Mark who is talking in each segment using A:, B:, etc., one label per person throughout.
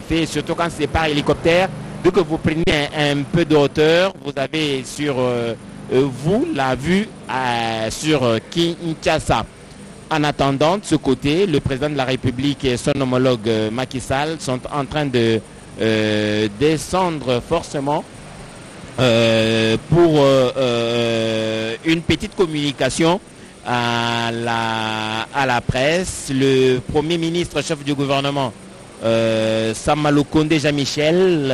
A: fait, surtout quand c'est par hélicoptère. Dès que vous prenez un peu de hauteur, vous avez sur vous la vue sur Kinshasa. En attendant, de ce côté, le président de la République et son homologue Macky Sall sont en train de descendre forcément pour une petite communication à la presse. Le Premier ministre, chef du gouvernement, Sama Lukonde Jean-Michel,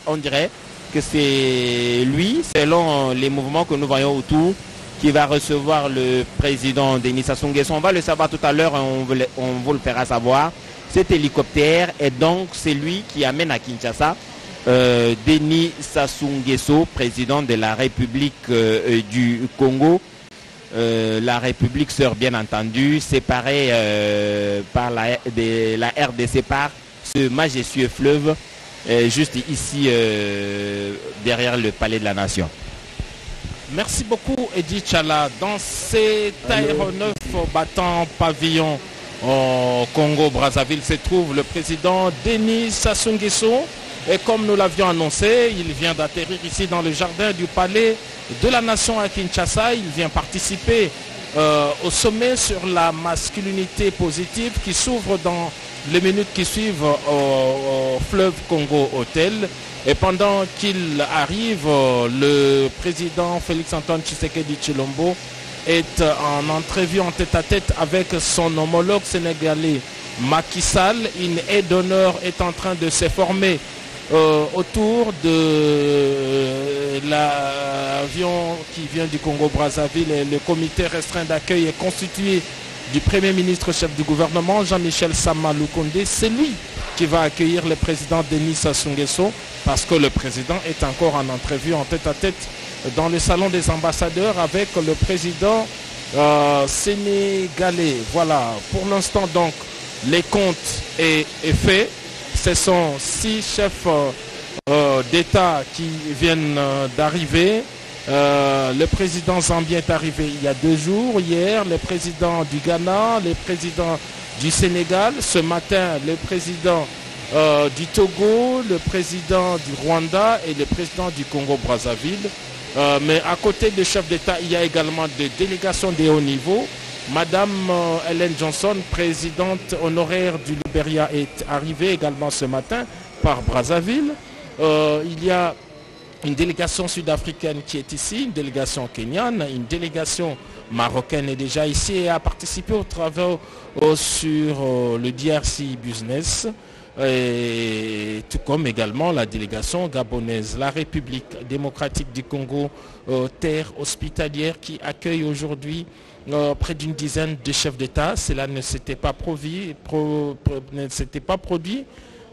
A: on dirait que c'est lui, selon les mouvements que nous voyons autour, qui va recevoir le président Denis Sassou Nguesso. On va le savoir tout à l'heure, on vous le fera savoir. Cet hélicoptère est donc celui qui amène à Kinshasa Denis Sassou Nguesso, président de la République du Congo. La République sœur, bien entendu, séparée par la RDC par ce majestueux fleuve, juste ici derrière le palais de la Nation.
B: Merci beaucoup Eddy Tchala. Dans cet aéronef battant pavillon au Congo-Brazzaville se trouve le président Denis Sassou Nguesso. Et comme nous l'avions annoncé, il vient d'atterrir ici dans le jardin du palais de la Nation à Kinshasa. Il vient participer au sommet sur la masculinité positive qui s'ouvre dans les minutes qui suivent au fleuve Congo Hotel. Et pendant qu'il arrive, le président Félix-Antoine Tshisekedi Tshilombo est en entrevue en tête-à-tête avec son homologue sénégalais Macky Sall. Une haie d'honneur est en train de se former autour de l'avion qui vient du Congo-Brazzaville. Et le comité restreint d'accueil est constitué du Premier ministre chef du gouvernement, Jean-Michel Sama Lukonde. C'est lui qui va accueillir le président Denis Sassou Nguesso parce que le président est encore en entrevue en tête-à-tête dans le salon des ambassadeurs avec le président sénégalais. Voilà, pour l'instant donc, les comptes est fait. Ce sont 6 chefs d'État qui viennent d'arriver. Le président zambien est arrivé il y a 2 jours, hier, le président du Ghana, le président du Sénégal, ce matin le président du Togo, le président du Rwanda et le président du Congo-Brazzaville. Mais à côté des chefs d'État, il y a également des délégations de haut niveau. Madame Ellen Johnson, présidente honoraire du Libéria, est arrivée également ce matin par Brazzaville. Il y a une délégation sud-africaine qui est ici, une délégation kenyane, une délégation marocaine est déjà ici et a participé aux travaux sur le DRC Business, et tout comme également la délégation gabonaise. La République démocratique du Congo, terre hospitalière qui accueille aujourd'hui près d'une dizaine de chefs d'État. Cela ne s'était pas produit,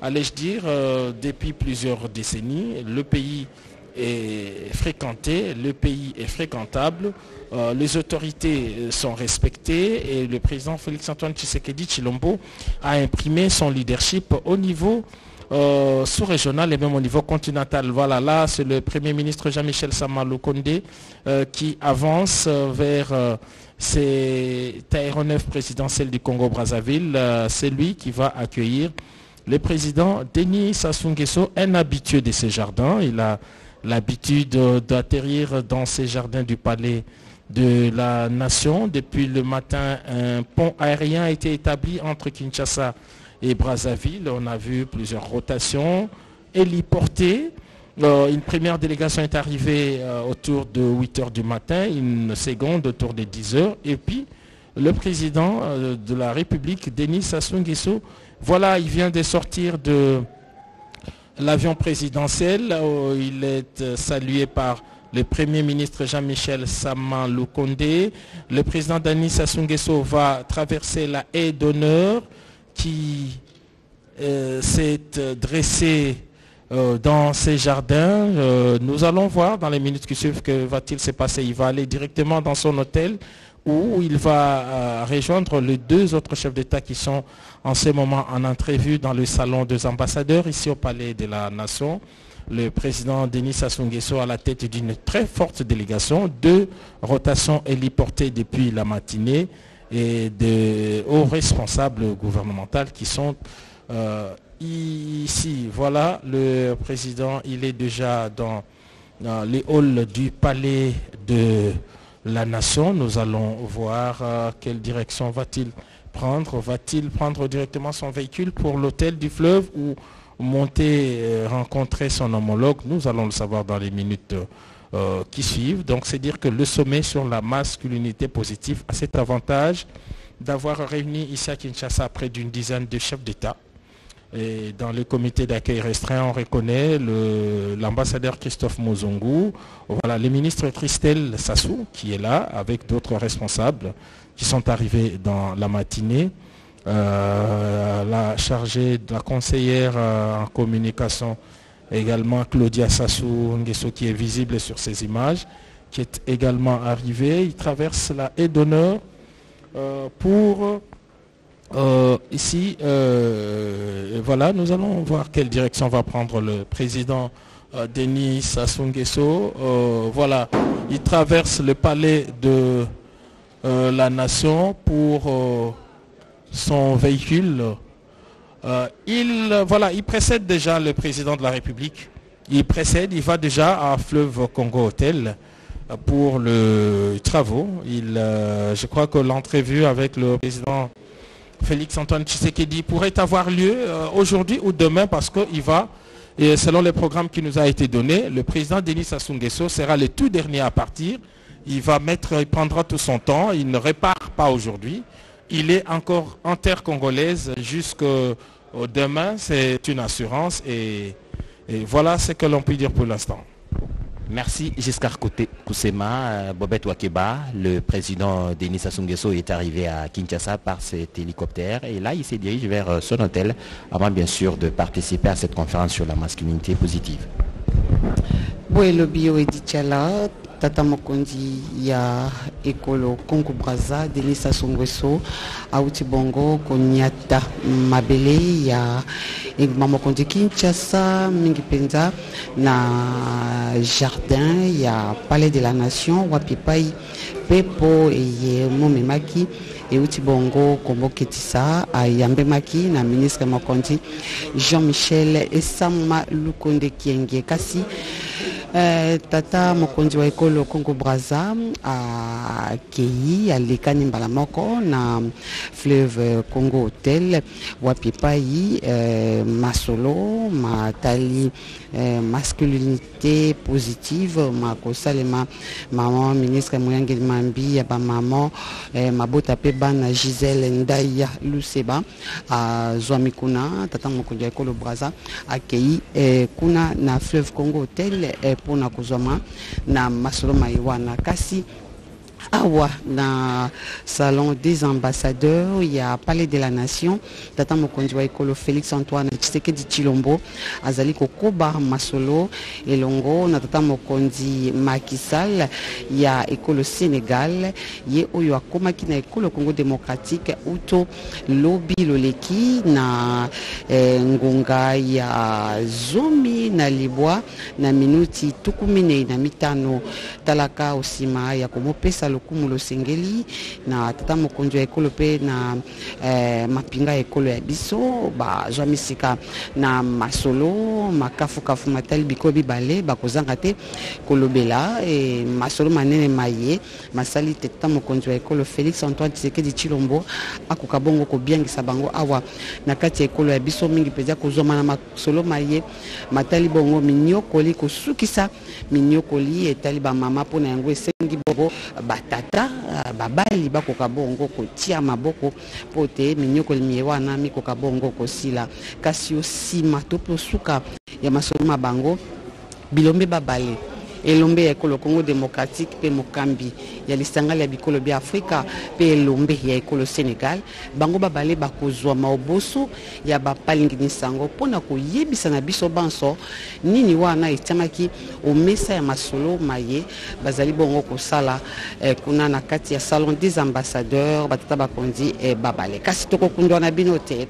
B: allais-je dire, depuis plusieurs décennies. Le pays est fréquenté, le pays est fréquentable, les autorités sont respectées et le président Félix-Antoine Tshisekedi Tshilombo a imprimé son leadership au niveau sous-régional et même au niveau continental. Voilà, là c'est le Premier ministre Jean-Michel Sama Lukonde qui avance vers cet aéronef présidentiel du Congo-Brazzaville. C'est lui qui va accueillir le président Denis Sassou Nguesso, un habitué de ces jardins. Il a l'habitude d'atterrir dans ces jardins du palais de la Nation. Depuis le matin, un pont aérien a été établi entre Kinshasa et Brazzaville. On a vu plusieurs rotations héliportées. Une première délégation est arrivée autour de 8 h du matin, une seconde autour de 10 h. Et puis, le président de la République, Denis Sassou Nguesso, voilà, il vient de sortir de l'avion présidentiel. Il est salué par le Premier ministre Jean-Michel Sama Lukonde. Le président Denis Sassou Nguesso va traverser la haie d'honneur qui s'est dressée dans ces jardins. Nous allons voir dans les minutes qui suivent que va-t-il se passer. Il va aller directement dans son hôtel où il va rejoindre les 2 autres chefs d'État qui sont en ce moment en entrevue dans le salon des ambassadeurs ici au Palais de la Nation. Le président Denis Sassou Nguesso à la tête d'une très forte délégation, 2 rotations héliportées depuis la matinée et de hauts responsables gouvernementaux qui sont ici, voilà, le président, il est déjà dans les halls du palais de la nation. Nous allons voir quelle direction va-t-il prendre. Va-t-il prendre directement son véhicule pour l'hôtel du fleuve ou monter rencontrer son homologue? Nous allons le savoir dans les minutes qui suivent. Donc c'est dire que le sommet sur la masculinité positive a cet avantage d'avoir réuni ici à Kinshasa près d'une dizaine de chefs d'État. Et dans le comité d'accueil restreint, on reconnaît l'ambassadeur Christophe Mozongu, voilà, le ministre Christelle Sassou qui est là avec d'autres responsables qui sont arrivés dans la matinée. La chargée de la conseillère en communication également, Claudia Sassou Nguesso, qui est visible sur ces images, qui est également arrivée. Il traverse la haie d'honneur pour... ici, voilà, nous allons voir quelle direction va prendre le président Denis Sassou Nguesso. Voilà, il traverse le palais de la nation pour son véhicule. Il précède déjà le président de la République. Il va déjà à Fleuve Congo Hôtel pour les travaux. Je crois que l'entrevue avec le président Félix Antoine Tshisekedi pourrait avoir lieu aujourd'hui ou demain parce qu'il va, et selon les programmes qui nous a été donné, le président Denis Sassou Nguesso sera le tout dernier à partir. Il prendra tout son temps, il ne répare pas aujourd'hui. Il est encore en terre congolaise jusqu'au demain, c'est une assurance et voilà ce que l'on peut dire pour l'instant.
A: Merci Giscard Koussema. Bobette Wakeba, le président Denis Sassou Nguesso est arrivé à Kinshasa par cet hélicoptère et là il se dirige vers son hôtel avant bien sûr de participer à cette conférence sur la masculinité positive.
C: Oui, le bio Edichala, Tata Mokondi ya Ekolo Congo Brazza, Denis Sassou Nguesso, Auti Bongo, Konyata Mabele ya Mokondi Kinshasa, Mingi Penza, na Jardin, ya Palais de la Nation, Wapipai, Pepo et Momemaki, et Uti Bongo, Kombo Ketissa, Ayambe Maki, na ministre Mokondi, Jean-Michel Esama Lukonde Kienge Kasi. Tata Mokondi wa Ekolo Congo Brazza a Kei Alekani Mbalamoko na Fleuve Congo Hotel Wapipai Masolo Matali masculinité positive Makosalema maman ministre Moyange Mambi ya ba maman Mabota Pebana Gisèle Ndaya Luseba a Zwamikuna Tata Mokondi wa Ekolo Brazza a Kei kuna na Fleuve Congo Hotel pour na kuzoma na masolo maiwana kasi awa na salon des ambassadeurs, il y a Palais de la Nation, Tata Mokondi wa Ekolo Félix Antoine Tshisekedi Tshilombo azali kokoba masolo elongo na Tata Mokondi Macky Sall ya Ekolo Sénégal ye oyo akomaki na Ekolo Congo démocratique uto lobi loleki na ngonga ya zomi na libwa na minuti tukumine na mitano talaka osima ya komopesa Kumulo Sengeli na Tata Mokondi wa Ekolo pe na mapinga Ekolo ya biso ba jamisika na masolo makafu matali bikobi bale bakozanga te kolobela e masolo manene maye masali Tata Mokondi wa Ekolo Félix Antoine Tshisekedi Tshilombo akoka bongo ko biangisa bango awa na kati ya Ekolo ya biso mingi peza kozoma na masolo maye matali bongo minyokoli kosukisa minyokoli etali ba mama pona yango esengi bobo batata babali bakoka bongo kotia maboko pote minyoko wana mikoka bongo kosila kasi osima topo suka ya masolo mabango bilombe babale elombe ya Ekolo Congo démocratique pe mokambi ya lisanga ya bikolo bya Afrika pe elombe ya Ekolo Sénégal bango babale bakozwa maoboso ya bapalingi sango pona koyebisa na biso banso nini wana etamaki omesa ya masolo maye bazali bongo kosala kuna na kati ya salon des ambassadeurs batata bakondi babale kasi toko kundwa na binote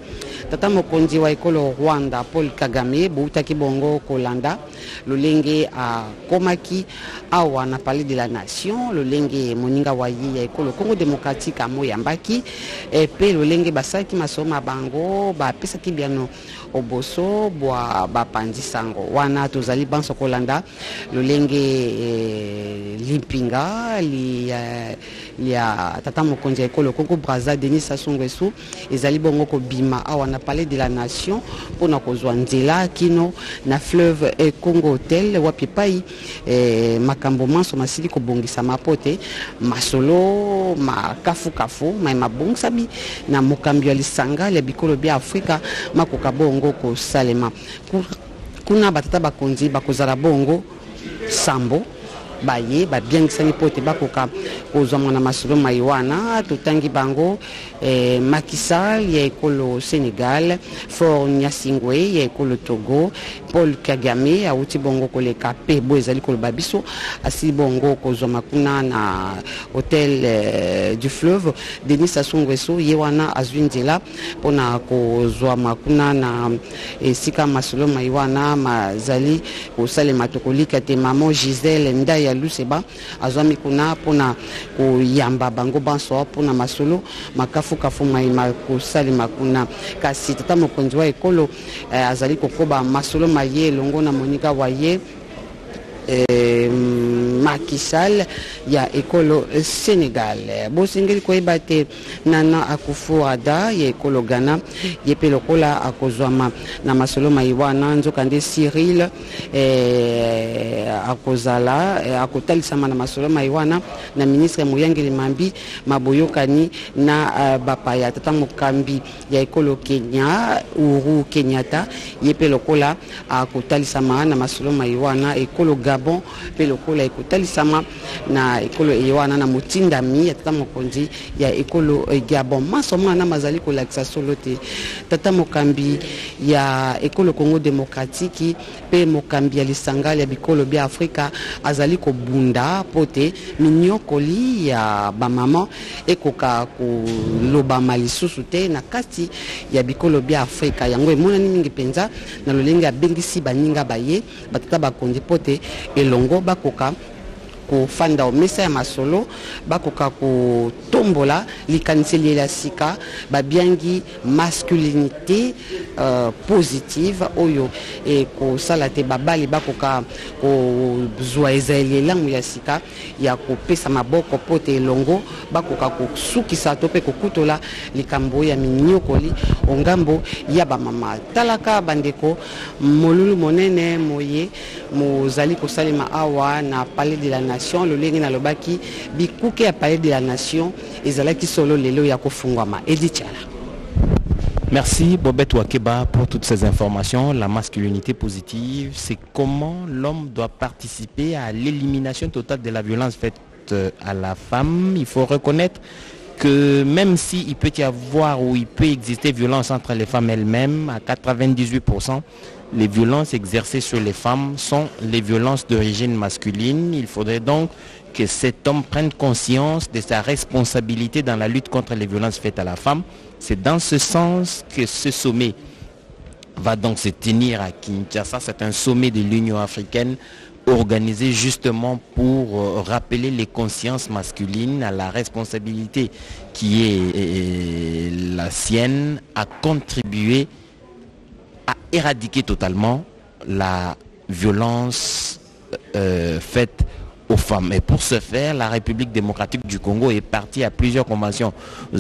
C: Tata Mokondi wa Ekolo Rwanda Paul Kagame boutaki bongo kolanda lolenge a komaki lobaki awa na parler de la nation lolenge moninga wa ye ya ekolo Congo démocratique amo yambaki et pe lolenge basaki masoma bango ba pesaki biano oboso bwa bapandi sango wana tozali banso kolanda lolenge limpinga ya tata mokonzi ya ekolo Congo Brazza Denis Sassou Nguesso ezali bongo ko bima awa na parler de la nation pona kozwa nzela kino na fleuve Congo Hotel wapi pai makambo manso masili ko bongisa mapote masolo makafu mabongsabi na mokambi ya lisanga ya bikolo bia Afrika makoka bongo ko salema kuna batata bakonzi bakozala bongo sambo baye babiangisani pote bakoka kozwa mwana masolo maiwana totangi bango Macky Sall ya ekolo Sénégal, Faure Gnassingbé ya ekolo Togo, Paul Kagame auti bongo koleka pe bo ezali koloba biso asi bongo kozwa makuna na hôtel du fleuve Denis Sassou Nguesso ye wana azwinzela pona kozwa makuna na esika masolo maiwana mazali kosalema tokolika te mamo Gisèle Ndaya Luseba azwami kuna pona koyamba bango banso pona masolo makafu kafu maima kosalema kuna kasi tata mokonzi wa ekolo azali kokoba masolo maye longo na monika waye Macky Sall ya ekolo Sénégal bosengeli koyeba te Nana Akufo-Addo ya ekolo Ghana yepe lokola akozwama na masolo maiwana nzokande Cyril akozala akotalisama na masolo maiwana na ministre Muyangeli Mambi maboyokani na bapaya tata mokambi ya ekolo Kenya Uhuru Kenyatta yepe lokola akotalisama na masolo maiwana ekolo Gabon pe lokola ekotalisama na ekolo ewana na motindami ya tata mokonzi ya ekolo Gabon masoma na mazali kolakisa solo te tata mokambi ya ekolo Congo démocratique pe mokambi ya lisanga ya bikolo bia Afrika azali kobunda pote minyokoli ya bamama ekoka koloba malisusu te na kati ya bikolo bia Afrika yango emonani mingi penza na lolenge abengisi baninga baye batata bakonzi pote elongo bakoka kofanda omesa ya masolo bakoka kotombola likaniseli ya sika babiangi masculinité positive oyo kosala te babali bakoka kozwa ezali elangu ya sika ya kopesa maboko pote elongo bakoka kosukisa to pe kokutola likambo ya minyokoli ongambo ya bamama talaka bandeko molulu monene moye mozali kosalema awa na palais de la nation lolenge na lobaki bikuke ya palais de la nation ezalaki solo lelo ya kofungwama edichala.
A: Merci Bobette Wakeba pour toutes ces informations. La masculinité positive, c'est comment l'homme doit participer à l'élimination totale de la violence faite à la femme. Il faut reconnaître que même s'il peut y avoir ou il peut exister violence entre les femmes elles-mêmes, à 98%, les violences exercées sur les femmes sont les violences d'origine masculine. Il faudrait donc que cet homme prenne conscience de sa responsabilité dans la lutte contre les violences faites à la femme. C'est dans ce sens que ce sommet va donc se tenir à Kinshasa. C'est un sommet de l'Union africaine organisé justement pour rappeler les consciences masculines à la responsabilité qui est la sienne à contribuer à éradiquer totalement la violence faite aux femmes. Et pour ce faire, la République démocratique du Congo est partie à plusieurs conventions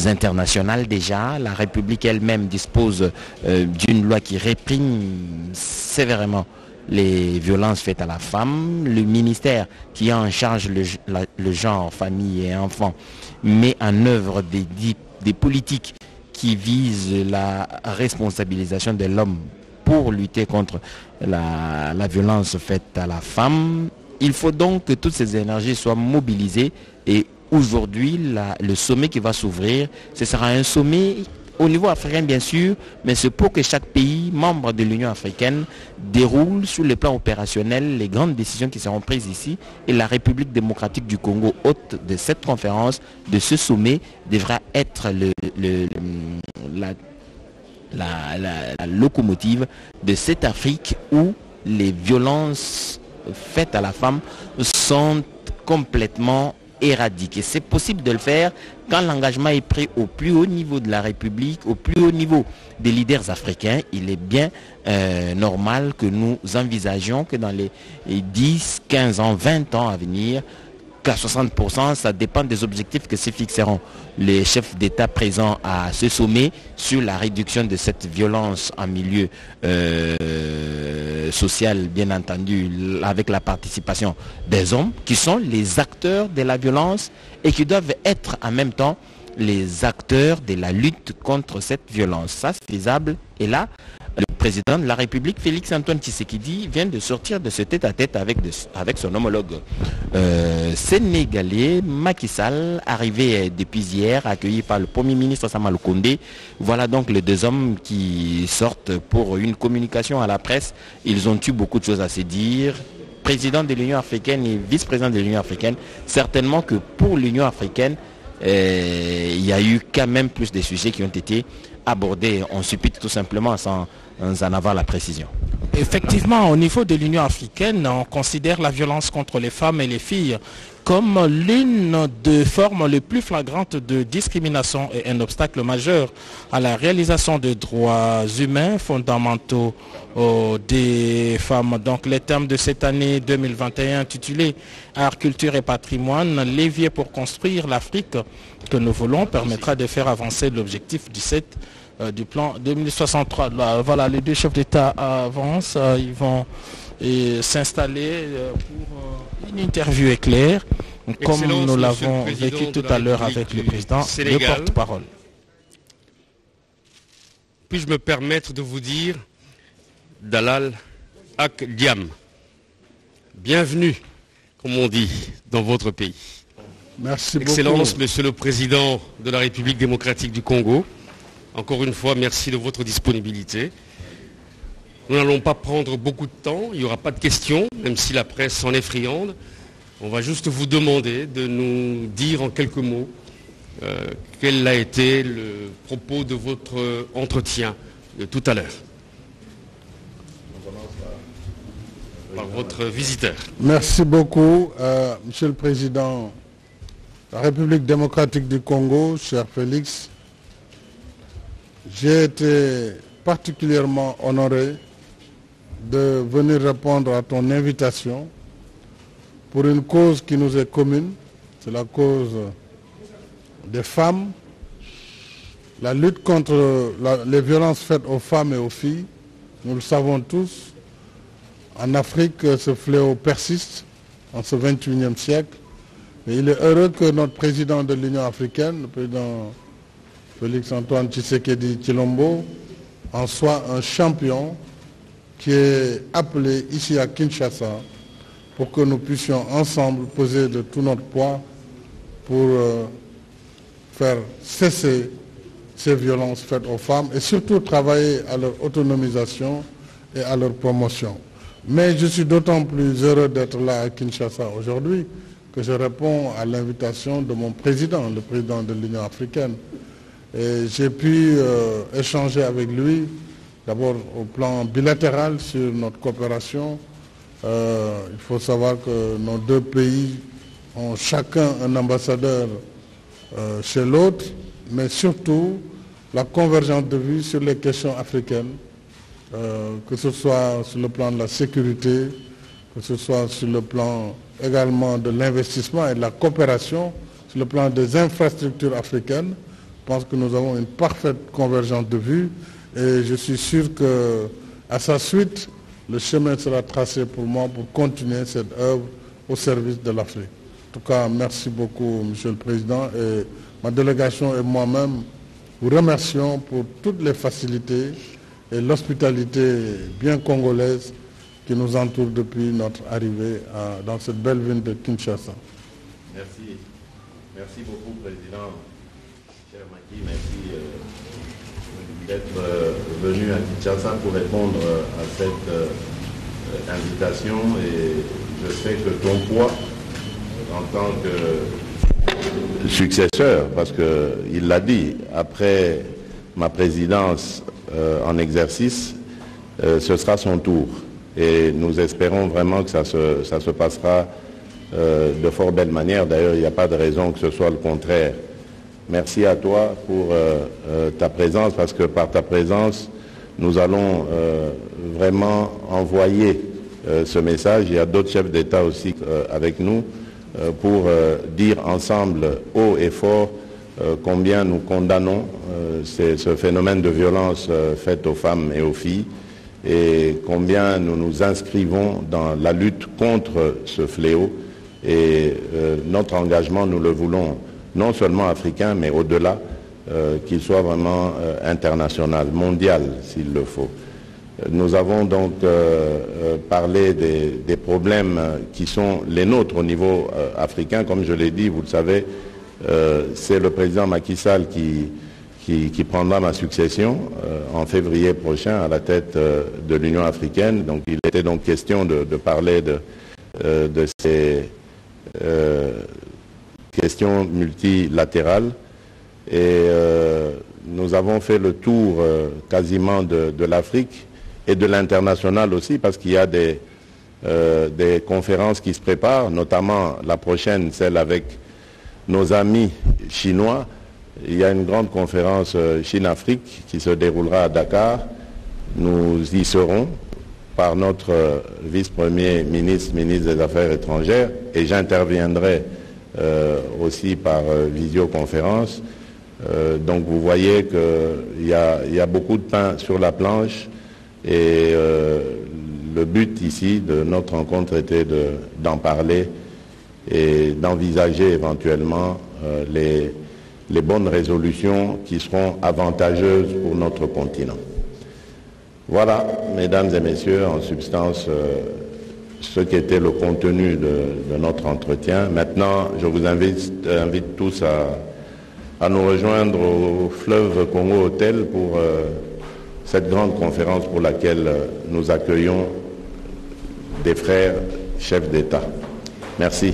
A: internationales déjà. La République elle-même dispose d'une loi qui réprime sévèrement les violences faites à la femme. Le ministère qui a en charge le genre, famille et enfants met en œuvre des politiques qui visent la responsabilisation de l'homme pour lutter contre la violence faite à la femme. Il faut donc que toutes ces énergies soient mobilisées et aujourd'hui, le sommet qui va s'ouvrir, ce sera un sommet au niveau africain bien sûr, mais c'est pour que chaque pays membre de l'Union africaine déroule sur le plan opérationnel les grandes décisions qui seront prises ici et la République démocratique du Congo, hôte de cette conférence, de ce sommet, devra être la locomotive de cette Afrique où les violences faites à la femme sont complètement éradiquées. C'est possible de le faire quand l'engagement est pris au plus haut niveau de la République, au plus haut niveau des leaders africains. Il est bien normal que nous envisagions que dans les 10, 15 ans, 20 ans à venir, qu'à 60%, ça dépend des objectifs que se fixeront les chefs d'État présents à ce sommet sur la réduction de cette violence en milieu social, bien entendu, avec la participation des hommes, qui sont les acteurs de la violence et qui doivent être en même temps les acteurs de la lutte contre cette violence. Ça, c'est faisable. Et là, le président de la République, Félix-Antoine Tshisekedi, vient de sortir de ce tête-à-tête avec son homologue sénégalais, Macky Sall, arrivé depuis hier, accueilli par le Premier ministre Sama Lukonde. Voilà donc les deux hommes qui sortent pour une communication à la presse. Ils ont eu beaucoup de choses à se dire. Président de l'Union africaine et vice-président de l'Union africaine, certainement que pour l'Union africaine, il y a eu quand même plus de sujets qui ont été abordés. On suppute tout simplement sans en avoir la précision.
B: Effectivement, au niveau de l'Union africaine, on considère la violence contre les femmes et les filles comme l'une des formes les plus flagrantes de discrimination et un obstacle majeur à la réalisation des droits humains fondamentaux des femmes. Donc les thèmes de cette année 2021 intitulé Art, culture et patrimoine, l'évier pour construire l'Afrique que nous voulons permettra de faire avancer l'objectif 17 du plan 2063. Là, voilà, les deux chefs d'État avancent, ils vont s'installer pour une interview éclair, comme nous l'avons vécu tout à l'heure avec le président, le porte-parole.
D: Puis-je me permettre de vous dire, Dalal Ak Diam, bienvenue, comme on dit, dans votre pays.
E: Merci beaucoup.
D: Excellence, Monsieur le Président de la République démocratique du Congo, encore une fois, merci de votre disponibilité. Nous n'allons pas prendre beaucoup de temps, il n'y aura pas de questions, même si la presse en est friande. On va juste vous demander de nous dire en quelques mots quel a été le propos de votre entretien de tout à l'heure. Par votre visiteur.
E: Merci beaucoup, Monsieur le Président de la République démocratique du Congo, cher Félix. J'ai été particulièrement honoré de venir répondre à ton invitation pour une cause qui nous est commune, c'est la cause des femmes, la lutte contre les violences faites aux femmes et aux filles. Nous le savons tous, en Afrique, ce fléau persiste en ce 21e siècle. Et il est heureux que notre président de l'Union africaine, le président Félix-Antoine Tshisekedi Tshilombo, en soit un champion qui est appelé ici à Kinshasa pour que nous puissions ensemble peser de tout notre poids pour faire cesser ces violences faites aux femmes et surtout travailler à leur autonomisation et à leur promotion. Mais je suis d'autant plus heureux d'être là à Kinshasa aujourd'hui que je réponds à l'invitation de mon président, le président de l'Union africaine. Et j'ai pu échanger avec lui, d'abord au plan bilatéral sur notre coopération. Il faut savoir que nos deux pays ont chacun un ambassadeur chez l'autre, mais surtout la convergence de vues sur les questions africaines, que ce soit sur le plan de la sécurité, que ce soit sur le plan également de l'investissement et de la coopération, sur le plan des infrastructures africaines. Je pense que nous avons une parfaite convergence de vues et je suis sûr qu'à sa suite, le chemin sera tracé pour moi pour continuer cette œuvre au service de l'Afrique. En tout cas, merci beaucoup, Monsieur le Président, et ma délégation et moi-même vous remercions pour toutes les facilités et l'hospitalité bien congolaise qui nous entoure depuis notre arrivée dans cette belle ville de Kinshasa.
A: Merci. Merci beaucoup, Président. Cher Macky, merci d'être venu à Kinshasa pour répondre à cette invitation et je sais que ton poids en tant que successeur, parce qu'il l'a dit, après ma présidence en exercice, ce sera son tour.
F: Et nous espérons vraiment que ça se passera de fort belle manière. D'ailleurs, il n'y a pas de raison que ce soit le contraire. Merci à toi pour ta présence, parce que par ta présence, nous allons vraiment envoyer ce message. Il y a d'autres chefs d'État aussi avec nous pour dire ensemble haut et fort combien nous condamnons ce phénomène de violence faite aux femmes et aux filles, et combien nous nous inscrivons dans la lutte contre ce fléau. Et notre engagement, nous le voulons non seulement africain, mais au-delà, qu'il soit vraiment international, mondial s'il le faut. Nous avons donc parlé des problèmes qui sont les nôtres au niveau africain. Comme je l'ai dit, vous le savez, c'est le président Macky Sall qui prendra ma succession en février prochain à la tête de l'Union africaine. Donc il était donc question de parler de ces questions multilatérales. Et nous avons fait le tour quasiment de l'Afrique et de l'international aussi, parce qu'il y a des conférences qui se préparent, notamment la prochaine, celle avec nos amis chinois. Il y a une grande conférence Chine-Afrique qui se déroulera à Dakar. Nous y serons par notre vice-premier ministre, ministre des Affaires étrangères, et j'interviendrai aussi par visioconférence. Donc vous voyez qu'il y a beaucoup de pain sur la planche, et le but ici de notre rencontre était d'en parler et d'envisager éventuellement les bonnes résolutions qui seront avantageuses pour notre continent. Voilà, mesdames et messieurs, en substance, ce qui était le contenu de notre entretien. Maintenant, je vous invite tous à nous rejoindre au Fleuve Congo Hotel pour cette grande conférence pour laquelle nous accueillons des frères chefs d'État. Merci.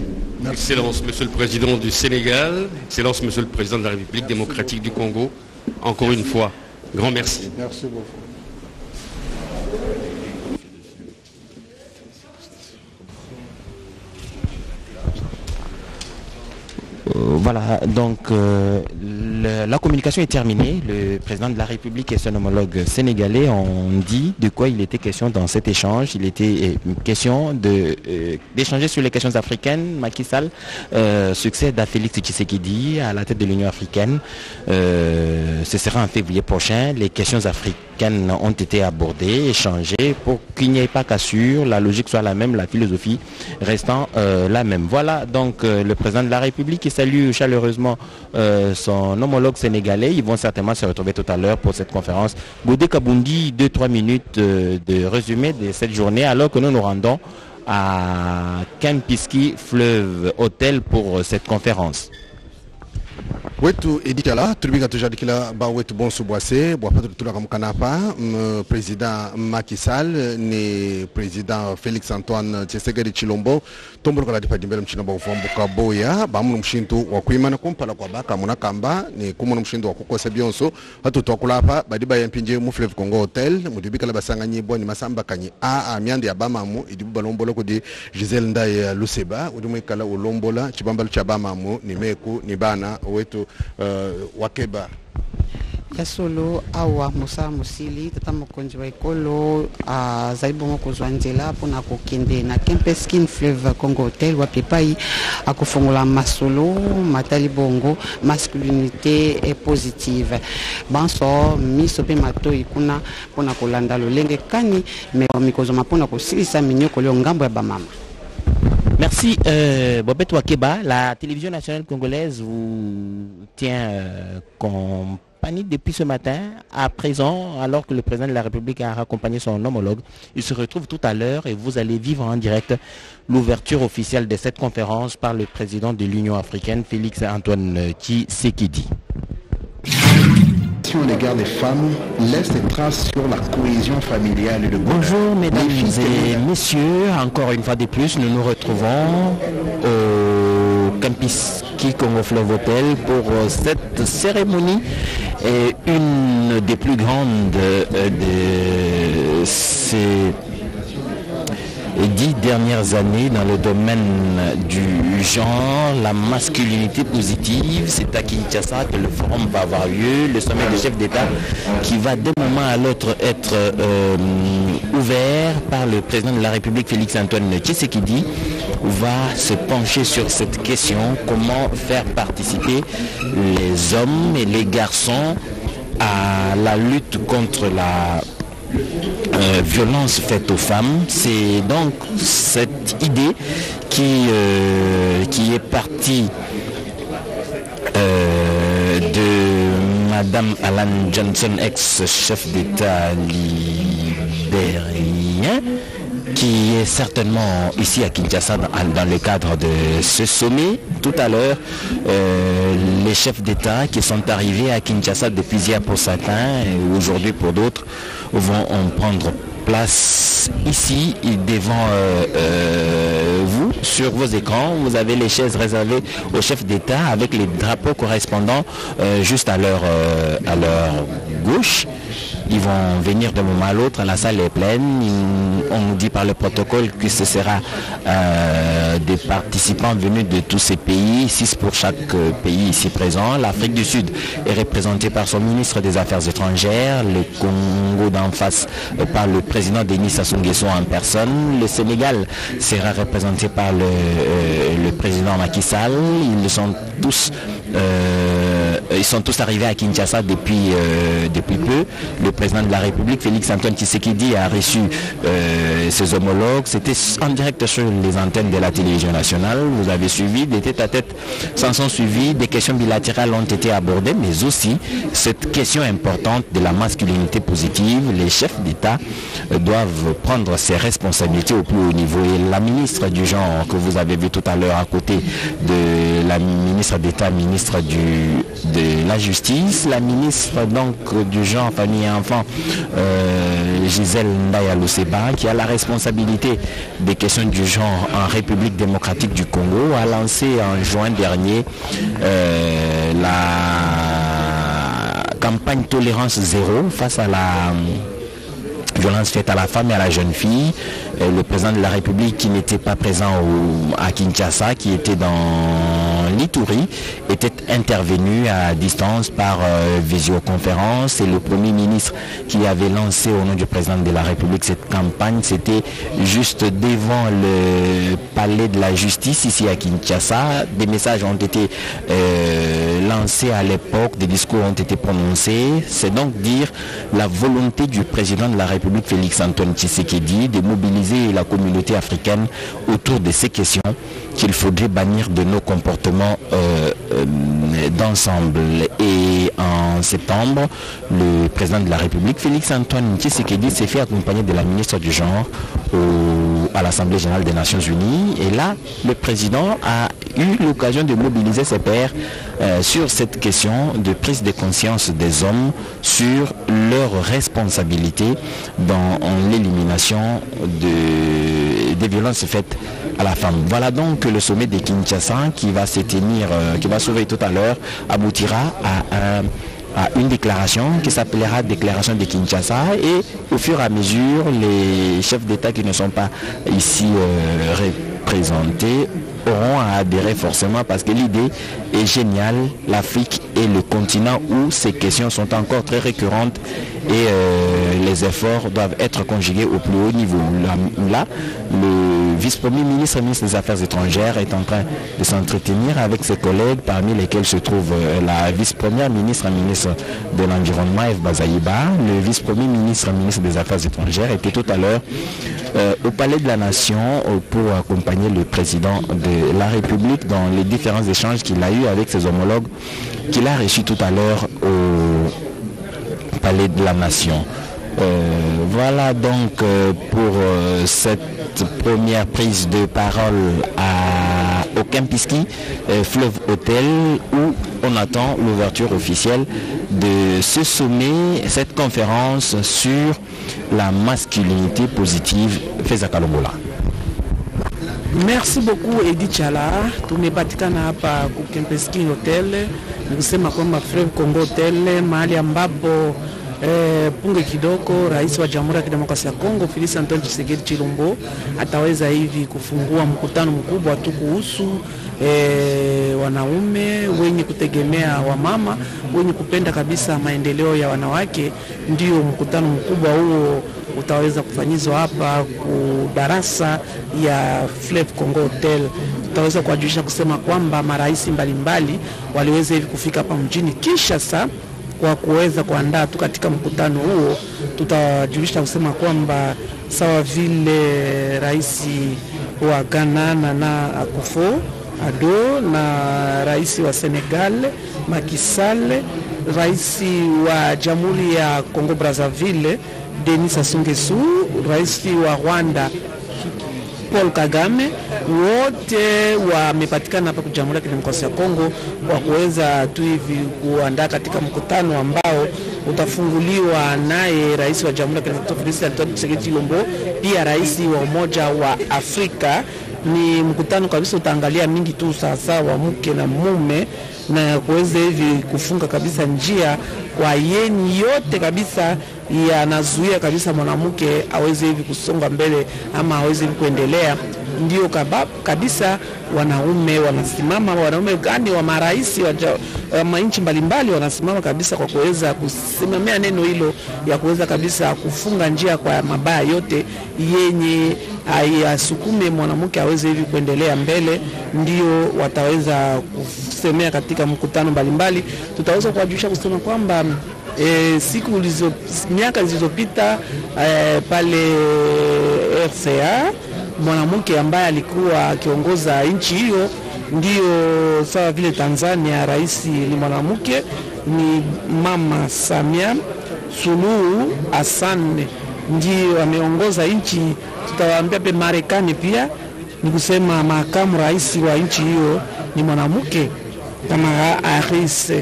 D: Excellence, Monsieur le Président du Sénégal, Excellence, Monsieur le Président de la République démocratique du Congo, encore une fois, grand merci.
E: Merci beaucoup.
A: Voilà, donc la communication est terminée. Le président de la République et son homologue sénégalais ont dit de quoi il était question dans cet échange. Il était question d'échanger sur les questions africaines. Macky Sall succède à Félix Tshisekedi à la tête de l'Union africaine. Ce sera en février prochain. Les questions africaines ont été abordées, échangées pour qu'il n'y ait pas cassure, la logique soit la même, la philosophie restant la même. Voilà donc le président de la République qui salue chaleureusement son homologue sénégalais. Ils vont certainement se retrouver tout à l'heure pour cette conférence. Godé Kabundi, 2-3 minutes de résumé de cette journée, alors que nous nous rendons à Kempiski Fleuve Hotel pour cette conférence.
G: Wetu edikala tulibinga tujadikila ba wetu bonso boise bo patru tulaka mkanapa président Macky Sall ni président Félix Antoine Tshisekedi Chilombo tombolo la dipadimbele mchinamba uvombuka boya ba mu mshintu wa kuimana kumpala kwa baka munakamba ni kumuna mshintu wa kukosa byonso hatu twakulapa badiba yampinje mu Fleuve Congo Hotel mudibikala basanganyi bo ni masamba kanyi myandi ya bamamu idibu balombola ko di Giselle Ndaye Luseba udimwikala ulombola chibambalo cha bamamu ni meku ni bana wetu Wakeba
C: Yasolo awa Musa Musili tata mokonzi wa ekolo zaibo moko zwanzela pona kokende na Kempiski Fleuve Congo Hotel wapepai akufongola masolo matali bongo masculinité et positive banso miso pe mato ikuna pona kolanda lolenge kani me mikozo mapona kosilisa minyoko leo ngambo ya bamama.
A: Merci Bobet Wakeba. La télévision nationale congolaise vous tient compagnie depuis ce matin. À présent, alors que le président de la République a raccompagné son homologue, il se retrouve tout à l'heure et vous allez vivre en direct l'ouverture officielle de cette conférence par le président de l'Union africaine, Félix Antoine Tshisekedi.
H: À l'égard des femmes laisse des traces sur la cohésion familiale et le bonheur.
A: Bonjour mesdames et messieurs, encore une fois de plus, nous nous retrouvons au Kempiski Congo Fleuve Hotel pour cette cérémonie, une des plus grandes de ces 10 dernières années dans le domaine du genre, la masculinité positive. C'est à Kinshasa que le forum va avoir lieu, le sommet des chefs d'État qui va d'un moment à l'autre être ouvert par le président de la République Félix-Antoine Tshisekedi, va se pencher sur cette question, comment faire participer les hommes et les garçons à la lutte contre la violence faite aux femmes. C'est donc cette idée qui est partie de Madame Alan Johnson, ex-chef d'État libérien, qui est certainement ici à Kinshasa dans le cadre de ce sommet. Tout à l'heure, les chefs d'État qui sont arrivés à Kinshasa depuis hier pour certains et aujourd'hui pour d'autres vont en prendre place ici devant vous sur vos écrans. Vous avez les chaises réservées aux chefs d'État avec les drapeaux correspondants juste à leur gauche. Ils vont venir d'un moment à l'autre, la salle est pleine. On nous dit par le protocole que ce sera des participants venus de tous ces pays, 6 pour chaque pays ici présent. L'Afrique du Sud est représentée par son ministre des Affaires étrangères, le Congo d'en face par le président Denis Sassou Nguesso en personne. Le Sénégal sera représenté par le président Macky Sall. Ils sont tous arrivés à Kinshasa depuis peu. Le président de la République, Félix-Antoine Tshisekedi, a reçu ses homologues. C'était en direct sur les antennes de la télévision nationale. Vous avez suivi, des tête-à-tête s'en sont suivis, des questions bilatérales ont été abordées, mais aussi cette question importante de la masculinité positive. Les chefs d'État doivent prendre ses responsabilités au plus haut niveau. Et la ministre du genre que vous avez vu tout à l'heure à côté de la ministre d'État, ministre de la Justice, la ministre donc du genre, famille et enfants, Gisèle Ndaya Luseba, qui a la responsabilité des questions du genre en République démocratique du Congo, a lancé en juin dernier la campagne Tolérance Zéro face à la violence faite à la femme et à la jeune fille. Le président de la République, qui n'était pas présent à Kinshasa, qui était dans l'Ituri, était intervenu à distance par visioconférence, et le Premier ministre qui avait lancé au nom du président de la République cette campagne, c'était juste devant le palais de la justice ici à Kinshasa. Des messages ont été lancés à l'époque, des discours ont été prononcés. C'est donc dire la volonté du président de la République Félix-Antoine Tshisekedi de mobiliser la communauté africaine autour de ces questions qu'il faudrait bannir de nos comportements d'ensemble. Et en septembre, le président de la République, Félix-Antoine Tshisekedi, s'est fait accompagner de la ministre du genre à l'Assemblée générale des Nations Unies. Et là, le président a eu l'occasion de mobiliser ses pairs sur cette question de prise de conscience des hommes sur leurs responsabilités dans l'élimination des violences faites à la femme. Voilà donc que le sommet de Kinshasa qui va se tenir, qui va s'ouvrir tout à l'heure, aboutira à une déclaration qui s'appellera Déclaration de Kinshasa, et au fur et à mesure, les chefs d'État qui ne sont pas ici représentés auront à adhérer forcément, parce que l'idée est géniale. L'Afrique est le continent où ces questions sont encore très récurrentes et les efforts doivent être conjugués au plus haut niveau. Là, le vice-premier ministre, ministre des Affaires étrangères, est en train de s'entretenir avec ses collègues, parmi lesquels se trouve la vice-première ministre, ministre de l'Environnement, Eve Bazaïba. Le vice-premier ministre, ministre des Affaires étrangères, était tout à l'heure au Palais de la Nation pour accompagner le président de la République dans les différents échanges qu'il a eu avec ses homologues qu'il a reçus tout à l'heure au Palais de la Nation. Voilà donc pour cette première prise de parole au Kempinski Fleuve Hotel, où on attend l'ouverture officielle de ce sommet, cette conférence sur la masculinité positive Fezakalobola.
I: Merci beaucoup Edith Chala. Tumepatikana hapa ku Kempinski Hotel, nikusema kwamba Fleuve Congo Hotel, mahali ambapo punge kidogo rais wa Jamhuri ya Kidemokrasia ya Kongo Felix Antoine Tshisekedi Chilombo ataweza hivi kufungua mkutano mkubwa tu kuhusu wanaume wenye kutegemea wamama wenye kupenda kabisa maendeleo ya wanawake. Ndio mkutano mkubwa huo utaweza kufanyizwa hapa ku darasa ya Fleuve Congo Hotel. Tutaweza kuwajulisha kusema kwamba marais mbalimbali waliweza hivi kufika hapa mjini Kinshasa kwa kuweza kuandaa tu katika mkutano huo. Tutajulisha kusema kwamba sawa vile rais wa Ghana Nana Akufo-Addo na rais wa Senegal Macky Sall, rais wa Jamhuri ya Congo Brazzaville Denis Sassou Nguesso, rais wa Rwanda Paul Kagame, wote wamepatikana hapa kwa Jamhuri ya Kidemokrasia ya Kongo kwa kuweza tu hivi kuandaa katika mkutano ambao utafunguliwa naye rais wa Jamhuri ya Kidemokrasia Felix Antoine Tshisekedi Chilombo, pia rais wa Umoja wa Afrika. Ni mkutano kabisa utaangalia mingi tu sasa wa mke na mume na kuweza hivi kufunga kabisa njia kwa yeni yote kabisa yanazuia kabisa mwanamke aweze hivi kusonga mbele ama aweze hivi kuendelea. Ndio kabisa wanaume wanasimama, wanaume gani wa marais wa nchi mbalimbali wanasimama kabisa kwa kuweza kusimamia neno hilo ya kuweza kabisa kufunga njia kwa mabaya yote yenye ayasukume mwanamke aweze hivi kuendelea mbele. Ndio wataweza kusemea katika mkutano mbalimbali. Tutaweza kuwajulisha kusema kwamba miaka zilizopita pale RCA mwanamke ambaye alikuwa akiongoza nchi hiyo, ndio sawa vile Tanzania rais ni mwanamke, ni Mama Samia Suluhu Hassan ndio ameongoza nchi. Tutawaambia pe Marekani pia ni kusema makamu rais wa nchi hiyo ni mwanamke kama Harris.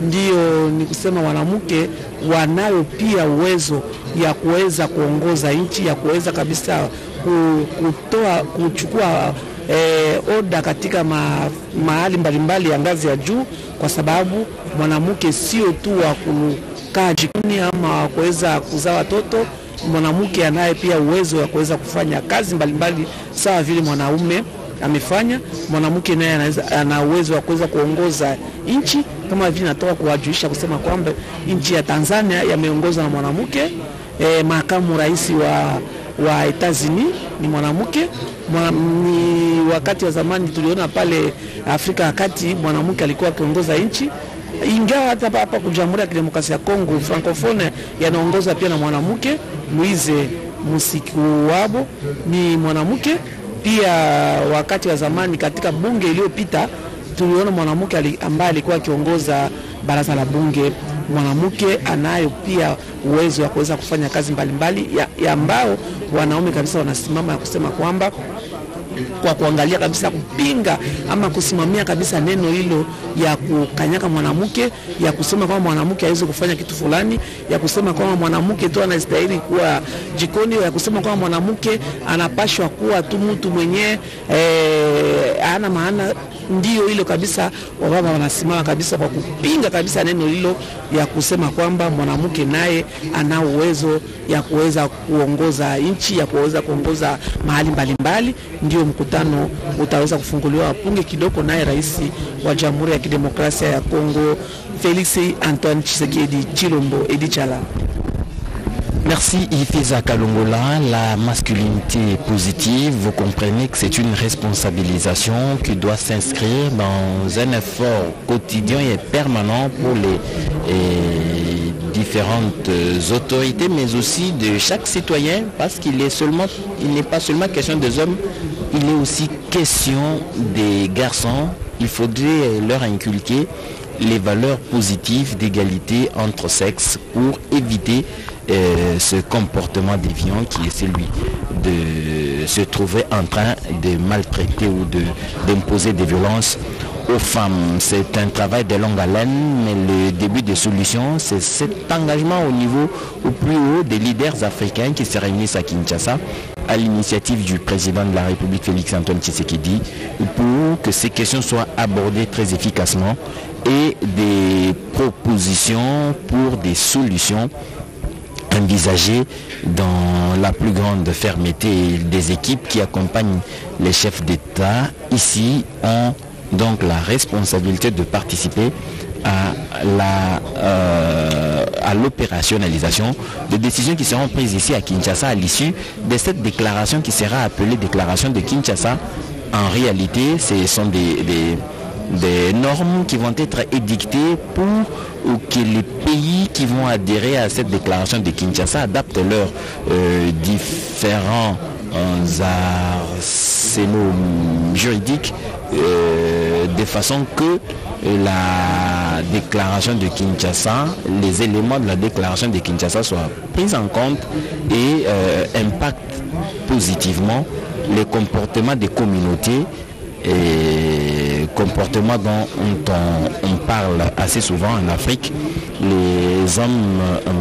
I: Ndio ni kusema wanamke wanayo pia uwezo ya kuweza kuongoza nchi, ya kuweza kabisa kuchukua oda katika mahali mbalimbali ya ngazi ya juu, kwa sababu mwanamke sio tu wa kukaa jikoni ama kuweza kuzaa watoto. Mwanamke anaye pia uwezo wa kuweza kufanya kazi mbalimbali sawa vile mwanaume amefanya. Mwanamke naye ana uwezo wa kuweza kuongoza nchi, kama vile natoka kuwajulisha kusema kwamba nchi ya Tanzania yameongozwa na mwanamke. Makamu rais wa Etazini ni mwanamke. Ni wakati wa zamani tuliona pale Afrika ya Kati mwanamke alikuwa akiongoza nchi, ingawa hata hapa kwa Jamhuri ya Kidemokrasia ya Kongo francophone yanaongozwa pia na mwanamke. Moise Musikuwabo ni mwanamke pia. Wakati wa zamani katika bunge iliyopita tuliona mwanamke ambaye alikuwa akiongoza baraza la bunge. Mwanamke anayo pia uwezo wa kuweza kufanya kazi mbalimbali ya ambao wanaume kabisa wanasimama ya kusema kwamba kwa kuangalia kabisa kupinga ama kusimamia kabisa neno hilo ya kukanyaka mwanamke, ya kusema kwamba mwanamke hawezi kufanya kitu fulani, ya kusema kwamba mwanamke tu anastahili kuwa jikoni, ya kusema kwamba mwanamke anapashwa kuwa tu mtu mwenye hana maana. Ndio hilo kabisa wababa wanasimama kabisa kwa kupinga kabisa neno hilo ya kusema kwamba mwanamke naye ana uwezo ya kuweza kuongoza nchi, ya kuweza kuongoza mahali mbalimbali. Ndio mkutano utaweza kufunguliwa punge kidogo naye rais wa Jamhuri ya Kidemokrasia ya Kongo Felix Antoine Tshisekedi Chilombo Edichala.
A: Merci Ifeza Kalongola. La masculinité positive, vous comprenez que c'est une responsabilisation qui doit s'inscrire dans un effort quotidien et permanent pour les différentes autorités, mais aussi de chaque citoyen, parce il n'est pas seulement question des hommes, il est aussi question des garçons. Il faudrait leur inculquer les valeurs positives d'égalité entre sexes pour éviter ce comportement déviant qui est celui de se trouver en train de maltraiter ou d'imposer des violences aux femmes. C'est un travail de longue haleine, mais le début des solutions, c'est cet engagement au plus haut des leaders africains qui se réunissent à Kinshasa à l'initiative du président de la République Félix Antoine Tshisekedi pour que ces questions soient abordées très efficacement et des propositions pour des solutions envisagé dans la plus grande fermeté. Des équipes qui accompagnent les chefs d'État ici ont donc la responsabilité de participer à l'opérationnalisation de décisions qui seront prises ici à Kinshasa à l'issue de cette déclaration qui sera appelée déclaration de Kinshasa. En réalité, ce sont des normes qui vont être édictées pour que les pays qui vont adhérer à cette déclaration de Kinshasa adaptent leurs différents arsenaux juridiques de façon que la déclaration de Kinshasa, les éléments de la déclaration de Kinshasa soient pris en compte et impactent positivement les comportements des communautés et comportements dont on parle assez souvent en Afrique. Les hommes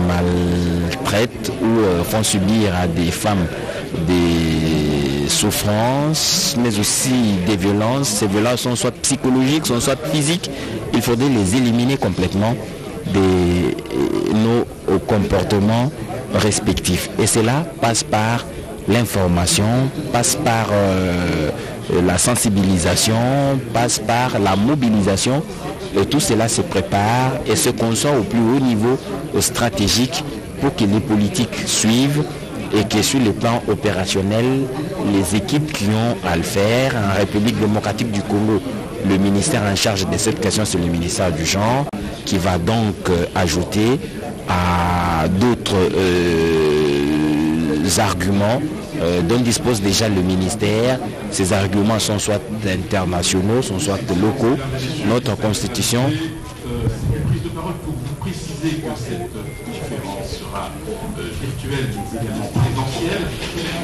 A: maltraitent ou font subir à des femmes des souffrances, mais aussi des violences. Ces violences sont soit psychologiques, sont soit physiques. Il faudrait les éliminer complètement de nos comportements respectifs. Et cela passe par l'information, passe par la sensibilisation, passe par la mobilisation. Et tout cela se prépare et se conçoit au plus haut niveau stratégique pour que les politiques suivent et que sur le plan opérationnel, les équipes qui ont à le faire en République démocratique du Congo, le ministère en charge de cette question, c'est le ministère du genre, qui va donc ajouter à d'autres arguments dont dispose déjà le ministère. Ces arguments sont soit internationaux, sont soit locaux. Notre constitution...
J: Prise de parole pour vous préciser que cette conférence sera virtuelle mais également présentielle.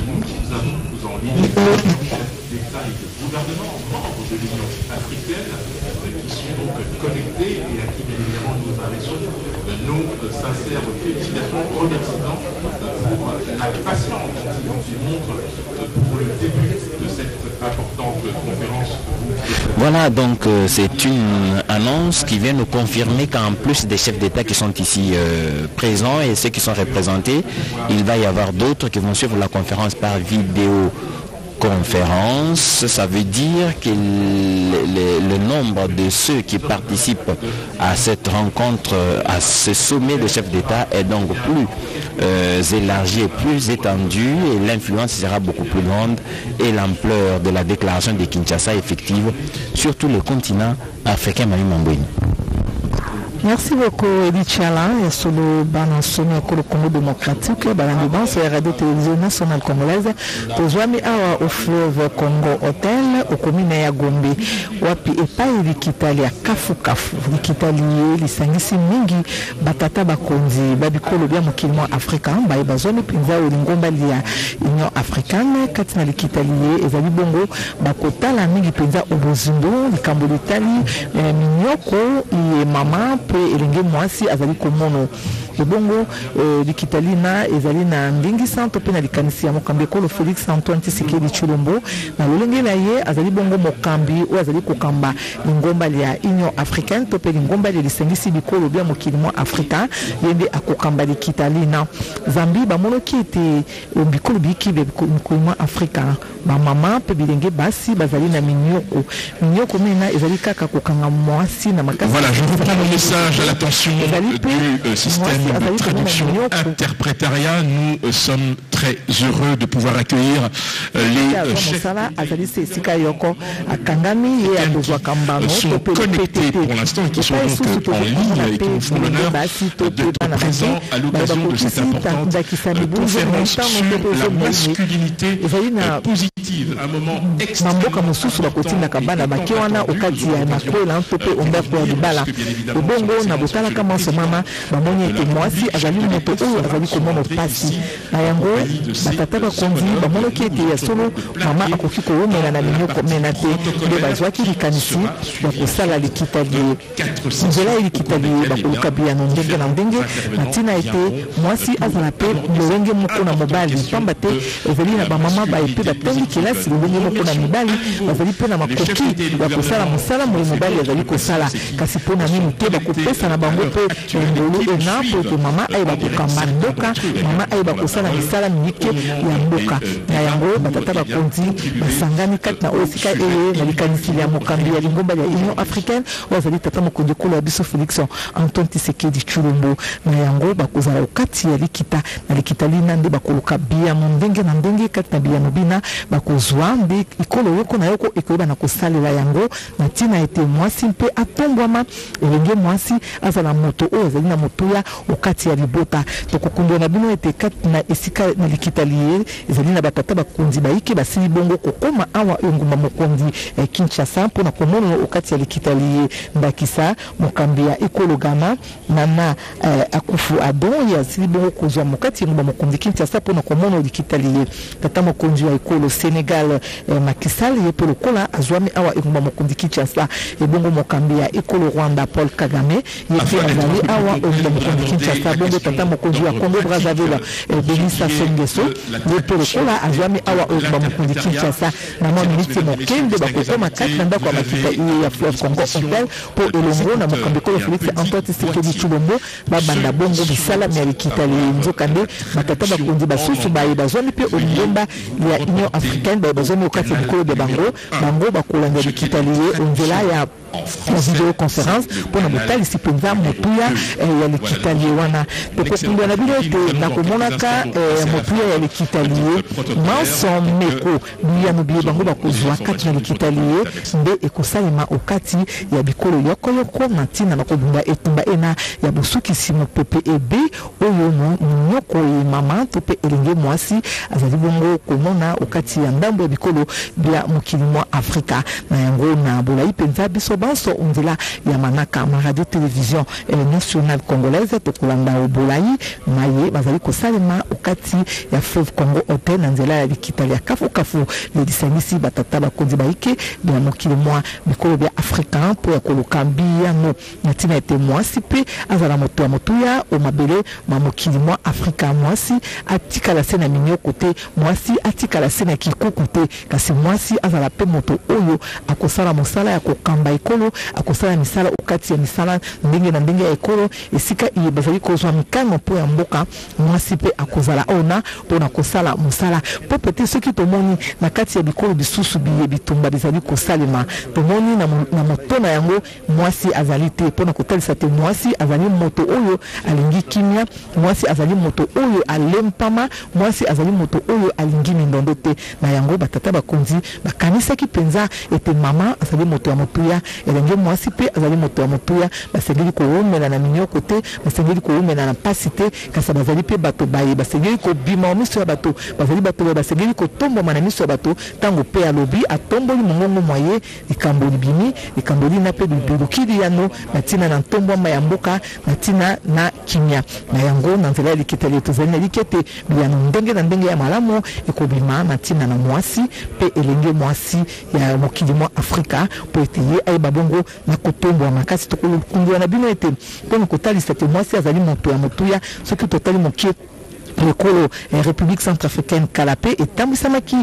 J: Nous avons en ligne d'État et de gouvernement, membres de l'Union africaine, qui sont donc connectés et à qui bien évidemment nous adressons nos sincères félicitations, remerciements pour la patience qu'ils montrent pour le début de cette importante conférence.
A: Voilà, donc c'est une annonce qui vient nous confirmer qu'en plus des chefs d'État qui sont ici présents et ceux qui sont représentés, il va y avoir d'autres qui vont suivre la conférence par vidéoconférence. Ça veut dire que le nombre de ceux qui participent à cette rencontre, à ce sommet de chefs d'État est donc plus élargi et plus étendu et l'influence sera beaucoup plus grande et l'ampleur de la déclaration de Kinshasa effective sur tout le continent africain.
K: Merci beaucoup Edith Chala et sur le Banansoni au Congo démocratique, Balandouban, c'est la radio-télévision nationale congolaise, Tozwami Awa au fleuve Congo Hotel, au commune ya Gombe, Wapi Epa et Likitali à Kafu Kafu, Likitali, Lisangisi Mingi, Batata Bakonzi, Babikolo Bia Mokilmo africain, Baibazoni Pinza ou Lingomba Lia, Union africaine, Katina Likitali, Ezali Bongo, Bakota la Mingi Pinza Obozindo, Likambo Litali, Minyoko, et Mama, elenge mwasi azali komono ebongo likitali na ezali na ndingi santo pe na likanisi ya mokambi ekolo Félix Antoine Tshisekedi Tshilombo na lolenge na ye azali bongo mokambi oyo azali kokamba lingomba ya Union africaine to pe lingomba ya lisengisi bikolo bya mokili mwa afrika yende akokamba likitali na Zambi bamonoki ete bikolo biki bikolo mwa afrika bamama pe bilenge basi bazali na minyoko mena ezali kaka kokanga mwasi na makasi.
J: Voilà, je reprends mon message à l'attention du système de traduction interprétariat. Nous sommes très heureux de pouvoir accueillir les chefs sont connectés pour l'instant et qui sont donc en ligne et qui nous font l'honneur d'être présents à l'occasion de cette importante conférence sur la masculinité positive, un moment extrêmement
K: bongo na botala kama somama bamoni ete mwasi azali moto oyo azali komono pasi na yango batata bakonzi bamonoki ete ya solo mama akoki koomela na minyoko mena te nde bazwaki likanisi ya kosala likitali nzela ya likitali bakoluka biyano ndenge na ndenge na ntina ete mwasi azala pe lolenge moko na mobali pamba te ezali na bamama baepe batangi kelasi lolenge moko na mibali bazali mpe na makoki ya kosala mosala moye mobali azali kosala kasi mpo na minu te bakopesa na bango mpe ngolu ena po ete mama ayeba kokamba mboka mama ayeba kosala misala minike ya mboka na yango batata bakonzi basangani kati na osika eye na likanisi ya mokambi ya lingomba ya Union africaine wazali tata mokonzi kolo ya biso Félix Antoine Tshisekedi Tshilombo na yango bakozala okati ya likita na likita lina nde bakoluka bia ndenge na ndenge kati na bia nobina bakozwa nde ikolo yoko na yoko ekoyeba na kosalela yango na tina ete mwasi mpe atombwama elenge mwasi azala moto oyo azali na motoya okati ya libota tokokundwa na bino ete kati na esika na likita liye ezali na batata bakonzi baiki basili bongo kokoma awa engumba mokonzi Kinshasa mpona komona okati ya likita liye Ndakisa mokambi ya ekolo Gama Nana Akufo-Addo ya asili bongo kozwa mokati engumba mokonzi Kinshasa mpona komona likita liye tata mokonzi ya ekolo Senegal Macky Sall ye pe lokola azwami awa engumba mokonzi Kinshasa ebongo mokambi ya ekolo Rwanda Paul Kagame ye pe azali awa engumba mokonzi Kinshasa bongo tata mokonzi ya Congo Brazzaville Denis Sassou Nguesso ye pe lokola azwami awa engumba mokonzi Kinshasa na mwa miniti mokende bakokoma kati na ndako ya makita iye ya Fleuve Congo Hotel po elongo na mokambi kolo Félix Antoine Tshisekedi Tshilombo babanda bongo bisala ya likita nzokande batata bakonzi basusu baye bazwami pe olingomba ya Union africaine baye bazwami okati ya bikolo de bango bakolanda likita liye onzela ya vidéoconférence pour namotalisi mpenza motuya ya likita liye wana tokokundwa na bino ete nakomonaka motuya ya likita liye mansomeko biyano biye bango bakozwa kati na likita liye nde ekosalema okati ya bikolo yokoyoko na ntina na kobunda etumba ena ya bosukisi mopepe ebe oyo nyoko mama to pe elenge mwasi azali bongo komona okati ya ndambo ya bikolo bya mokili mwa Afrika na yango na bolai mpenza biso banso onzela ya manaka ma radio télévision nationale congolaise tokolanda obolai maye bazali kosalema okati ya Fleuve Congo Hotel na nzela ya likita ya kafu le disangisi batata bakonzi baike bya mokili mwa bikolo bya Afrika po ya kolokambi ya no natina ete mwasi pe azala moto ya motuya o mabele ma mokili mwa Afrika mwasi atika la sena minyo kote mwasi atika la sena kikuku te kasi mwasi azala pe moto oyo akosala mosala ya kokamba ekolo akosala misala okati ya misala ndenge na ndenge ya ekolo esika iye bazali kozwa mikano po ya mboka mwasi pe akozala ona pona kosala mosala po pete soki tomoni na kati ya bikolo bisusu biye bitumba bizali kosalema tomoni na moto na yango mwasi azali te pona kotalisa te mwasi azali moto oyo alingi kimia mwasi azali moto oyo alempama mwasi azali moto oyo alingi mindondo te na yango batata bakonzi bakanisaki penza ete mama azali moto ya motuya elenge mwasi pe azali moto ya motuya basengeli koomela na minyoko te basengeli koomela na pasi te kasi bazali pe bato baye basengeli kobima miso ya bato bazali bato basengeli kotomboma na miso ya bato tango pe alobi atomboli mongongo moye likamboli bimi likamboli na pe bilukili yano na tina na ntombwama ya mboka na tina na kimia na yango na nzela ya likitali tozali na likete biyano ndenge na ndenge ya malamu ekobima na tina na mwasi pe elenge mwasi ya mokili mwa Afrika po ete ye ayeba bongo na kotombwa makasi tokokundwa na bino ete mpona kotalisa te mwasi azali moto ya motuya soki totali mokie lekolo République centrafricaine Kalapé etambisamaki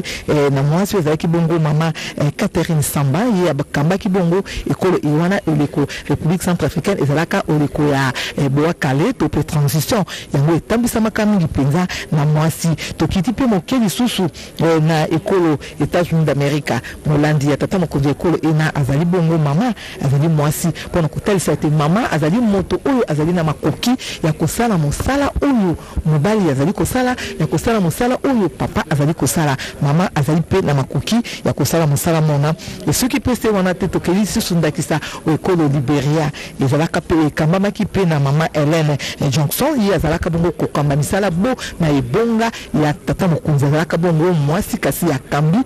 K: na mwasi ezalaki bongo mama Catherine Samba ye abakambaki bongo ekolo iwana eleko République centrafricaine ezalaka oleko ya boa kale to pe transition yango etambisamaka mingi penza na mwasi tokiti pe mokeli susu na ekolo États-Unis d'Amérique molandi ya tata mokonzi ekolo ena azali bongo mama azali mwasi pona kotalisa ete mama azali moto oyo azali na makoki ya kosala mosala oyo mobali azali kosala ya kosala mosala oyo papa azali kosala mama azali pe na makoki ya kosala mosala mona esoki pe se wana te tokeli susu Ndakisa ekolo Liberia ezalaka pe ekambamaki pe na mama Hélène Johnson ye azalaka bongo kokamba misala bo na ebonga ya tata mokonzi azalaka bongo mwasi kasi ya kambi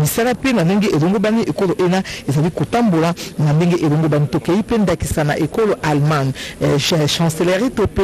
K: misala pe na ndenge elongo bani ekolo ena ezali kotambola na ndenge elongo bani tokeli pe Ndakisa na ekolo Allemagne chancellerie to pe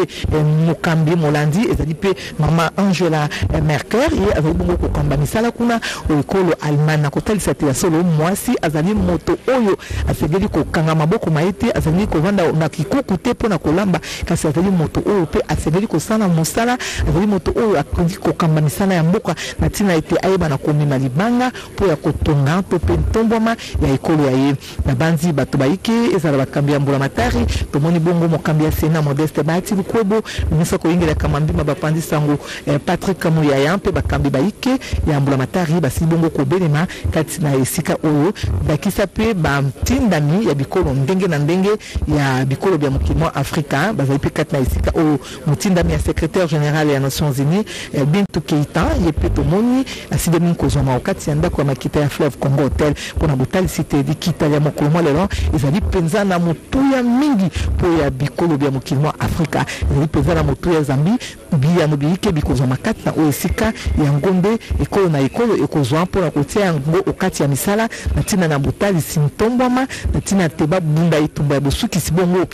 K: mokambi molandi ezali pe Maman Angela Merkel ye azali bongo kokamba misala kuna ekolo Allemagne na kotalisa te ya solo mwasi azali moto oyo asengeli kokanga maboko maite azali kovanda na kikuku te mpona kolamba kasi azali moto oyo pe asengeli kosala mosala azali moto oyo akoki kokamba misala ya mboka na ntina ete ayeba na komema libanga mpo ya kotonga to mpe ntombwama ya ekolo ya ye na banzi bato bayike ezala bakambi ya mbula matari tomoni bongo mokambi ya Sena Modeste Bahati Lukwebo ministre koyingela kamambima bapandi sango Patrick Kamuyaya mpe bakambi bayike ya mbula matari basili bongo kobelema kati na esika oyo bakisa pe bamtindami ya bikolo ndenge na ndenge ya bikolo bya mokili mwa Afrika bazali pe kati na esika oyo motindami ya secrétaire général ya Nations Unies Bintou Keita ye pe tomoni asili mingi kozwama okati ya ndako ya makita ya Fleuve Congo Hotel mpona botalisi te likita ya mokolo mwa lelo ezali mpenza na motuya mingi mpo ya bikolo bya mokili mwa Afrika ezali mpenza na motuya Zambi biyano biyike bikozwama kati na oyo esika ya ngonde ekolo na ekolo ekozwa mpona kotia yango okati ya misala na ntina na botalisi ntombwama na ntina te babunda etumba ya bosukisi bongo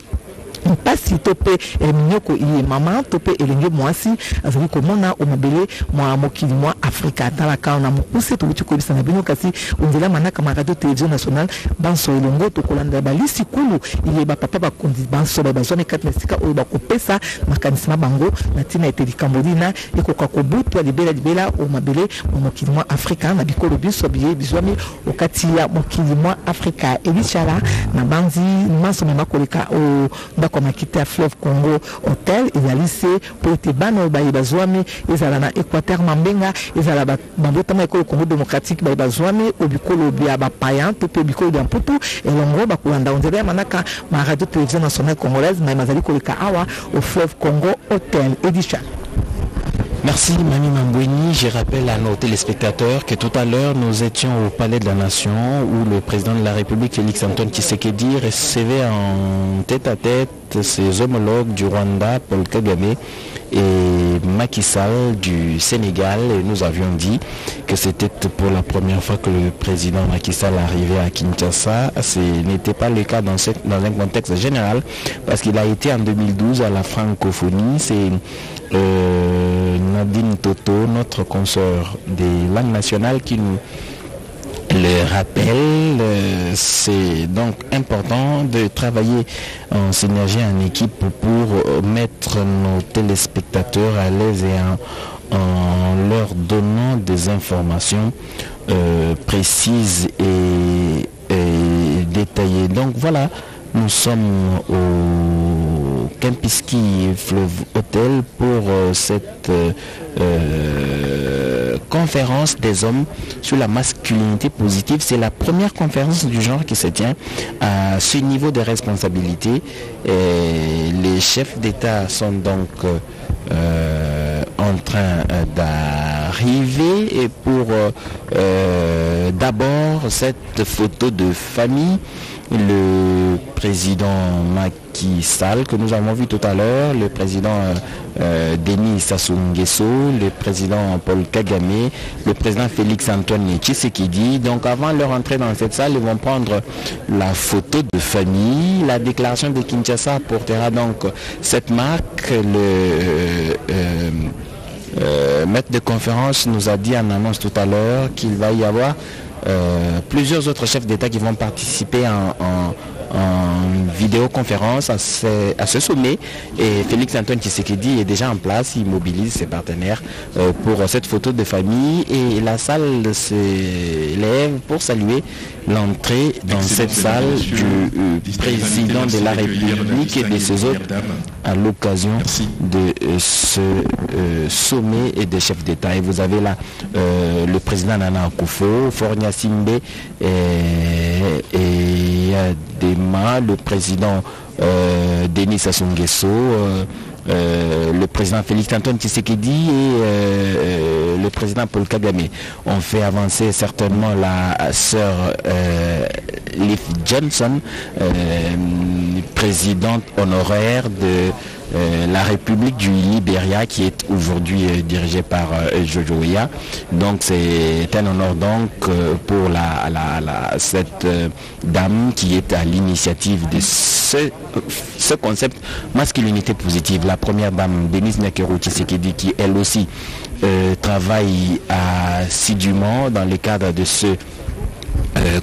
K: mpasi to pe minyoko iye mama to pe elenge mwasi azali komona omabele mwa mokili mwa Afrika talaka na mokuse to koyebisa na bino kasi onzela manaka ma radio télévision nationale banso elongo to kolanda balisi kulu iye ba papa bakondi banso bazone kati na sika oyo bakopesa makanisma bango na tina ete likambodina ekoka kobutu libela omabele mwa mokili mwa Afrika na bikolo biso biye bizwami okati ya mokili mwa Afrika elichala na banzi maso mema koleka o kwa makita ya Fleuve Congo Hotel ezalise po ete bana baye bazwami ezala na Équateur Mambenga ezala bambotama ekolo Congo démocratique baye bazwami obikolo bya bapaya to pe bikolo bya mputu elongo bakulanda onzela ya manaka ma radio télévision nationale congolaise na mazali koleka awa au Fleuve Congo Hotel Edisha.
B: Merci Mami Mambouini. Je rappelle à nos téléspectateurs que tout à l'heure nous étions au Palais de la Nation où le président de la République Félix Antoine Tshisekedi recevait en tête-à-tête ses homologues du Rwanda, Paul Kagame, et Macky Sall du Sénégal. Et nous avions dit que c'était pour la première fois que le président Macky Sall arrivait à Kinshasa. Ce n'était pas le cas dans un contexte général parce qu'il a été en 2012 à la francophonie. C'est Nadine Toto, notre consoeur des langues nationales, qui nous le rappelle. C'est donc important de travailler en synergie, en équipe pour mettre nos téléspectateurs à l'aise et en leur donnant des informations précises et détaillées. Donc voilà, nous sommes au Kempinski Fleuve Hotel pour cette conférence des hommes sur la masculinité positive. C'est la première conférence du genre qui se tient à ce niveau de responsabilité. Et les chefs d'État sont donc en train d'arriver et pour d'abord cette photo de famille, le président Macky Sall que nous avons vu tout à l'heure, le président Denis Sassou Nguesso, le président Paul Kagame, le président Félix Antoine Tshisekedi. Donc avant leur entrée dans cette salle, ils vont prendre la photo de famille. La déclaration de Kinshasa portera donc cette marque. Le maître de conférence nous a dit en annonce tout à l'heure qu'il va y avoir plusieurs autres chefs d'État qui vont participer en vidéoconférence à ce sommet, et Félix Antoine Tshisekedi est déjà en place. Il mobilise ses partenaires pour cette photo de famille et la salle s'élève pour saluer l'entrée dans cette salle du président de la République et de ses hôtes à l'occasion de ce sommet et des chefs d'État. Et vous avez là le président Nana Akufo, Fornia Simbe et Dema, le président Denis Sassou Nguesso, le président Félix Antoine Tshisekedi et le président Paul Kagame. On fait avancer certainement la sœur Liv Johnson, présidente honoraire
A: la République du Libéria, qui est aujourd'hui dirigée par Jojo Weah. Donc c'est un honneur donc pour cette dame qui est à l'initiative de ce concept masculinité positive. La première dame, Denise Nakero Tshisekedi, qui elle aussi travaille assidûment dans le cadre de ce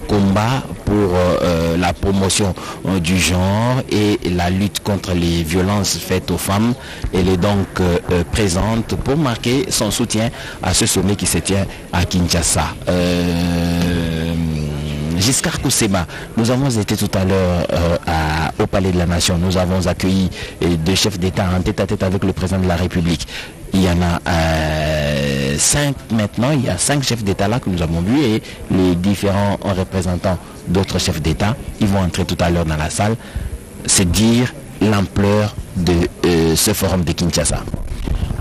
A: combat pour la promotion du genre et la lutte contre les violences faites aux femmes. Elle est donc présente pour marquer son soutien à ce sommet qui se tient à Kinshasa. Giscard Kousseba, nous avons été tout à l'heure au Palais de la Nation. Nous avons accueilli deux chefs d'État en tête-à-tête avec le président de la République. Il y en a 5 maintenant, il y a 5 chefs d'État là que nous avons vus et les différents représentants d'autres chefs d'État, ils vont entrer tout à l'heure dans la salle. C'est dire l'ampleur de ce forum de Kinshasa.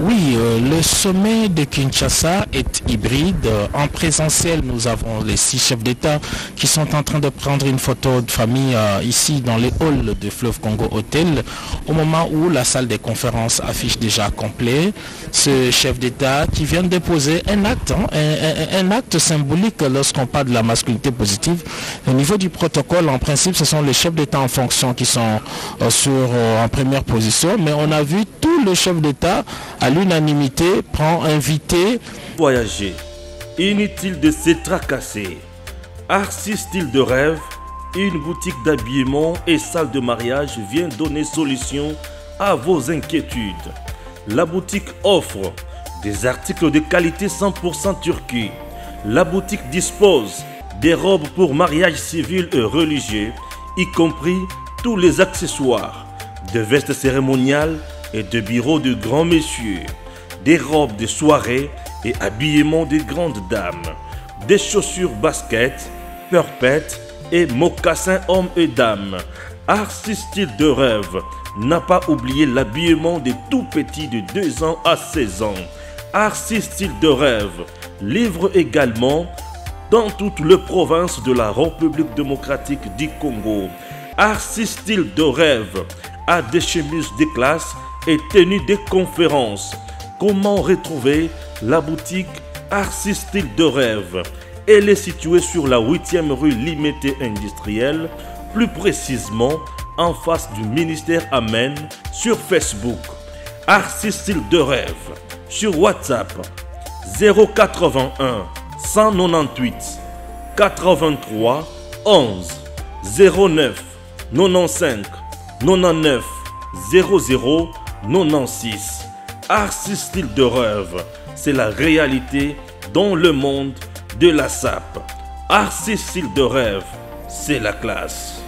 B: Oui, le sommet de Kinshasa est hybride. En présentiel, nous avons les 6 chefs d'État qui sont en train de prendre une photo de famille ici dans les halls de Fleuve Congo Hotel, au moment où la salle des conférences affiche déjà complet. Ce chef d'État qui vient de déposer un acte, un acte symbolique lorsqu'on parle de la masculinité positive. Au niveau du protocole, en principe, ce sont les chefs d'État en fonction qui sont en première position, mais on a vu tout le chef d'État à l'unanimité prend invité.
L: Voyager, inutile de se tracasser. Arcis Style de Rêve, une boutique d'habillement et salle de mariage vient donner solution à vos inquiétudes. La boutique offre des articles de qualité 100% turquie. La boutique dispose des robes pour mariage civil et religieux, y compris tous les accessoires, de vestes cérémoniales et de bureaux de grands messieurs, des robes de soirée et habillement de grandes dames, des chaussures baskets, perpètes et mocassins hommes et dames. Arcis Style de Rêve n'a pas oublié l'habillement des tout petits de 2 ans à 16 ans. Arcis Style de Rêve livre également dans toute la province de la République démocratique du Congo. Arcis Style de Rêve a des chemises de classe et tenues de conférences. Comment retrouver la boutique Arcis Style de Rêve? Elle est située sur la 8e rue Limité Industrielle, plus précisément en face du ministère Amen, sur Facebook. Arcis Style de Rêve, sur WhatsApp 081 198 83 11 09 95 99 00 96. Arcis Style de Rêve, c'est la réalité dans le monde de la SAP. Arcis Style de Rêve, c'est la classe.